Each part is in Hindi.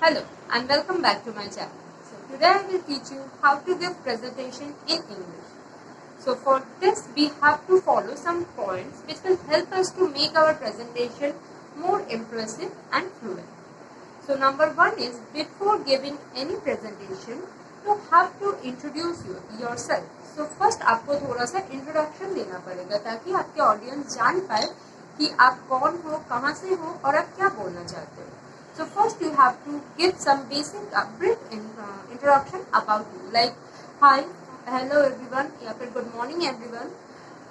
Hello and welcome back to my channel. So today I will teach you how to give presentation in English. So for this we have to follow some points which will help us to make our presentation more impressive and fluent. So number one is before giving any presentation you have to introduce yourself. So first आपको थोड़ा सा introduction देना पड़ेगा ताकि आपके audience जान पाए कि आप कौन हो, कहाँ से हो और आप क्या बोलना चाहते हो. So first you have to give some basic brief introduction about you, like hi, hello everyone, या फिर good morning everyone,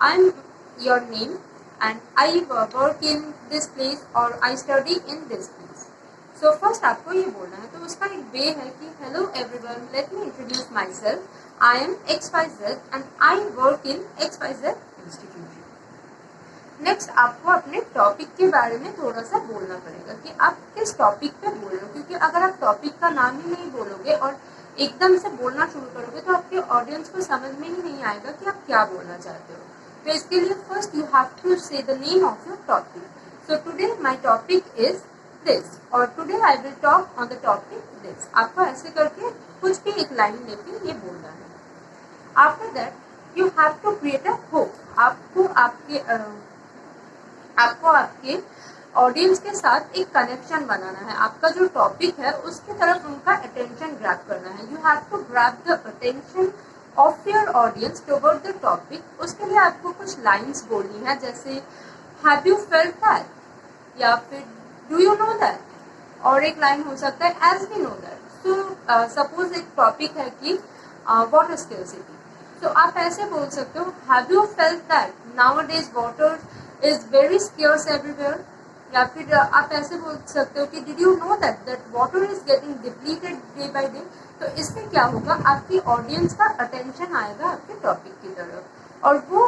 I'm your name and I work in this place or I study in this place. So first आपको ये बोलना है. तो उसका एक वे है कि hello everyone, let me introduce myself, I am XYZ and I work in XYZ institution. Next आपको अपने टॉपिक के बारे में थोड़ा सा बोलना पड़ेगा कि आप किस टॉपिक पे बोल रहे हो, क्योंकि अगर आप टॉपिक का नाम ही नहीं बोलोगे और एकदम से बोलना शुरू करोगे तो आपके ऑडियंस को समझ में ही नहीं आएगा कि आप क्या बोलना चाहते हो. तो इसके लिए first you have to say the name of your topic. So today my topic is this और today I will talk on the topic this. आपको ऐसे करके कुछ भी एक लाइन लेके ये बोलना है. After that you have to create a hope. आपको आपके ऑडियंस के साथ एक कनेक्शन बनाना है. आपका जो टॉपिक है उसकी तरफ उनका अटेंशन ग्रैब करना है. You have to grab the attention of your audience toward the topic. उसके लिए आपको कुछ लाइंस बोलनी है, जैसे हैव यू फेल्ट दैट या फिर डू यू नो दैट, और एक लाइन हो सकता है as we know that. So suppose एक टॉपिक है कि वाटर स्केर्सिटी. सो आप ऐसे बोल सकते हो have you felt that nowadays water is very scarce everywhere. या फिर आप ऐसे बोल सकते हो कि did you know that water is getting depleted day by day. तो इससे क्या होगा, आपकी ऑडियंस का अटेंशन आएगा आपके टॉपिक की तरफ और वो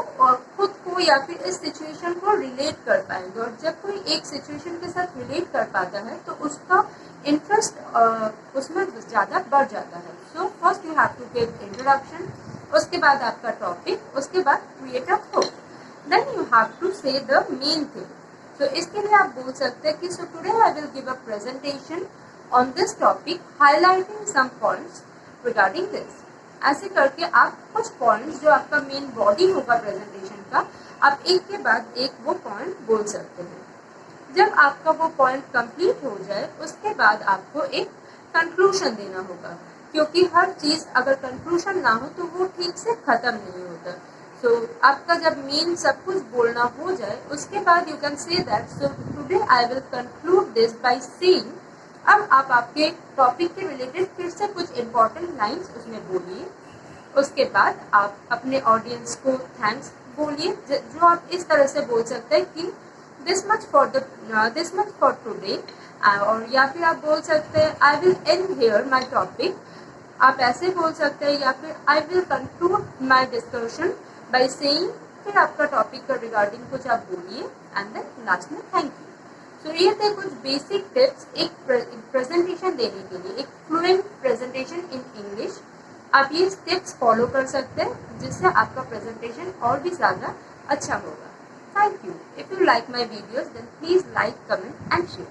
खुद को या फिर इस सिचुएशन को रिलेट कर पाएंगे. और जब कोई एक सिचुएशन के साथ रिलेट कर पाता है तो उसका इंटरेस्ट उसमें ज़्यादा बढ़ जाता है. So first you have to give introduction, उसके बाद आपका टॉपिक, उसके बाद create a hope. Then you have to say the main thing. So इसके लिए आप बोल सकते हैं कि so today I will give a presentation on this topic highlighting some points regarding this. ऐसे करके आप कुछ पॉइंट्स जो आपका मेन बॉडी होगा प्रेजेंटेशन का, आप एक के बाद एक वो पॉइंट बोल सकते हैं. जब आपका वो पॉइंट कंप्लीट हो जाए उसके बाद आपको एक कंक्लूजन देना होगा, क्योंकि हर चीज़ अगर कंक्लूजन ना हो तो वो ठीक से ख़त्म नहीं होता. सो आपका जब मेन सब कुछ बोलना हो जाए उसके बाद you can say that so today I will conclude this by saying. अब आप आपके टॉपिक के रिलेटेड फिर से कुछ इम्पोर्टेंट लाइंस उसमें बोलिए. उसके बाद आप अपने ऑडियंस को थैंक्स बोलिए, जो आप इस तरह से बोल सकते हैं कि दिस मच फॉर टुडे, और या फिर आप बोल सकते हैं I will and here my topic. आप ऐसे बोल सकते हैं, या फिर I will conclude my discussion by saying. फिर आपका टॉपिक का रिगार्डिंग कुछ आप बोलिए एंड देन लास्ट में थैंक यू. सो ये थे कुछ बेसिक टिप्स एक प्रेजेंटेशन देने के लिए, एक फ्लुएंट प्रेजेंटेशन इन इंग्लिश. आप ये टिप्स फॉलो कर सकते हैं जिससे आपका प्रेजेंटेशन और भी ज़्यादा अच्छा होगा. Thank you. If you like my videos then please like, comment and share.